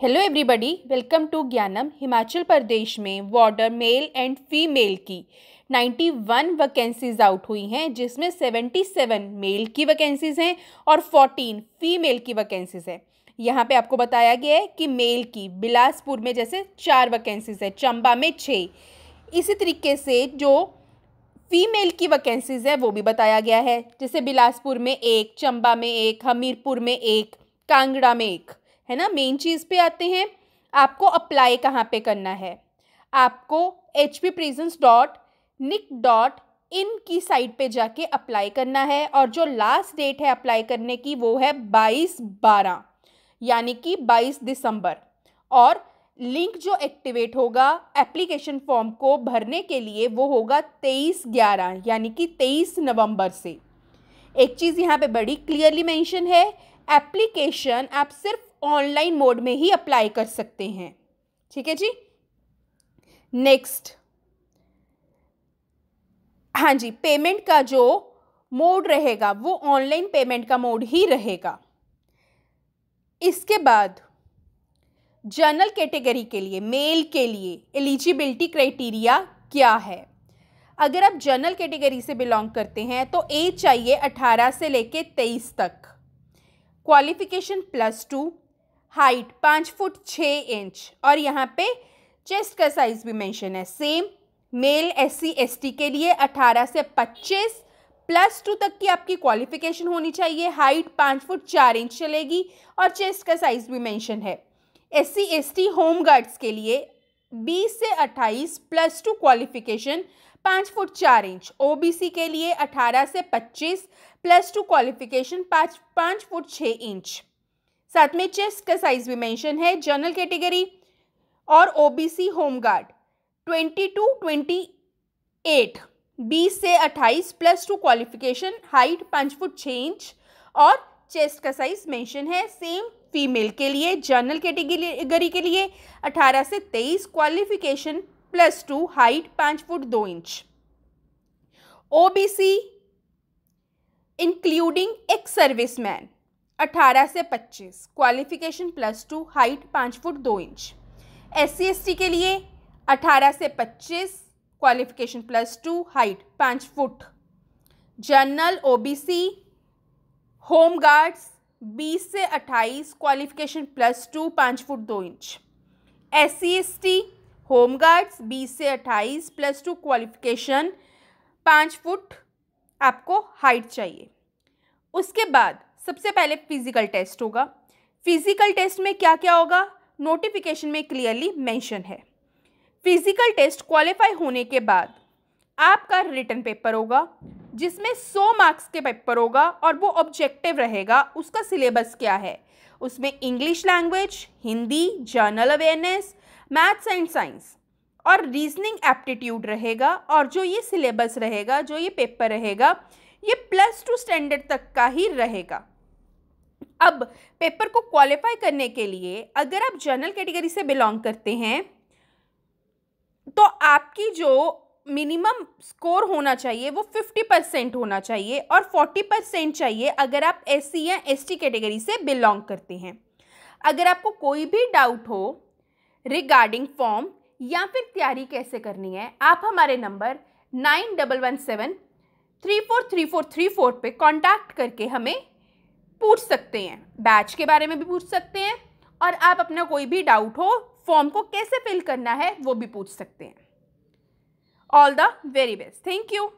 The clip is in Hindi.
हेलो एवरीबॉडी, वेलकम टू ज्ञानम। हिमाचल प्रदेश में वार्डर मेल एंड फीमेल की 91 वैकेंसीज आउट हुई हैं, जिसमें 77 मेल की वैकेंसीज हैं और 14 फीमेल की वैकेंसीज हैं। यहाँ पे आपको बताया गया है कि मेल की बिलासपुर में जैसे 4 वैकेंसीज है, चंबा में 6, इसी तरीके से जो फीमेल की वैकेंसीज है वो भी बताया गया है, जैसे बिलासपुर में 1, चंबा में 1, हमीरपुर में 1, कांगड़ा में 1, है ना। मेन चीज़ पे आते हैं, आपको अप्लाई कहाँ पे करना है। आपको hpprisons.nic.in की साइट पे जाके अप्लाई करना है और जो लास्ट डेट है अप्लाई करने की वो है 22/12 यानी कि 22 दिसंबर। और लिंक जो एक्टिवेट होगा एप्लीकेशन फॉर्म को भरने के लिए वो होगा 23/11 यानी कि 23 नवंबर से। एक चीज़ यहाँ पे बड़ी क्लियरली मेंशन है, एप्लीकेशन आप सिर्फ ऑनलाइन मोड में ही अप्लाई कर सकते हैं। ठीक है जी। नेक्स्ट, हाँ जी, पेमेंट का जो मोड रहेगा वो ऑनलाइन पेमेंट का मोड ही रहेगा। इसके बाद जनरल कैटेगरी के लिए, मेल के लिए एलिजिबिलिटी क्राइटेरिया क्या है। अगर आप जनरल कैटेगरी से बिलोंग करते हैं तो एज चाहिए 18 से लेके 23 तक, क्वालिफिकेशन +2, हाइट 5 फुट 6 इंच और यहाँ पे चेस्ट का साइज भी मेंशन है सेम। मेल SC ST के लिए 18 से 25 +2 तक की आपकी क्वालिफिकेशन होनी चाहिए, हाइट 5 फुट 4 इंच चलेगी और चेस्ट का साइज भी मेंशन है। SC ST होम गार्ड्स के लिए 20 से 28 +2 क्वालिफिकेशन 5 फुट 4 इंच, OBC के लिए 18 से 25 +2 क्वालिफिकेशन 5 फुट 6 इंच। साथ में चेस्ट का साइज भी मेंशन है। जनरल कैटेगरी और OBC होम गार्ड 20 to 28, 20 से 28 +2 क्वालिफिकेशन, हाइट 5 फुट 6 इंच और चेस्ट का साइज मेंशन है सेम। फीमेल के लिए जनरल कैटेगरी के लिए 18 से 23 qualification +2, height 5 foot 2 inch. OBC including ex serviceman 18 से 25 qualification +2, height 5 foot 2 inch. SC ST के लिए 18 से 25 qualification +2, height 5 foot. General OBC home guards 20 से 28 qualification +2, 5 foot 2 inch. SC ST home guards 20 से 28 +2 क्वालिफिकेशन 5 फुट आपको हाइट चाहिए। उसके बाद सबसे पहले फिजिकल टेस्ट होगा। फिजिकल टेस्ट में क्या क्या होगा नोटिफिकेशन में क्लियरली मेंशन है। फिजिकल टेस्ट क्वालिफाई होने के बाद आपका रिटन पेपर होगा जिसमें 100 मार्क्स के पेपर होगा और वो ऑब्जेक्टिव रहेगा। उसका सिलेबस क्या है, उसमें English language, Hindi, general awareness, maths and science और रीजनिंग एप्टीट्यूड रहेगा। और जो ये सिलेबस रहेगा, जो ये पेपर रहेगा, ये +2 स्टैंडर्ड तक का ही रहेगा। अब पेपर को क्वालिफाई करने के लिए अगर आप जनरल कैटेगरी से बिलोंग करते हैं तो आपकी जो मिनिमम स्कोर होना चाहिए वो 50% होना चाहिए और 40% चाहिए अगर आप SC या ST कैटेगरी से बिलोंग करते हैं। अगर आपको कोई भी डाउट हो रिगार्डिंग फॉर्म या फिर तैयारी कैसे करनी है, आप हमारे नंबर 9117343434 पे कांटेक्ट करके हमें पूछ सकते हैं। बैच के बारे में भी पूछ सकते हैं और आप अपना कोई भी डाउट हो, फॉर्म को कैसे फिल करना है वो भी पूछ सकते हैं। All the very best. Thank you.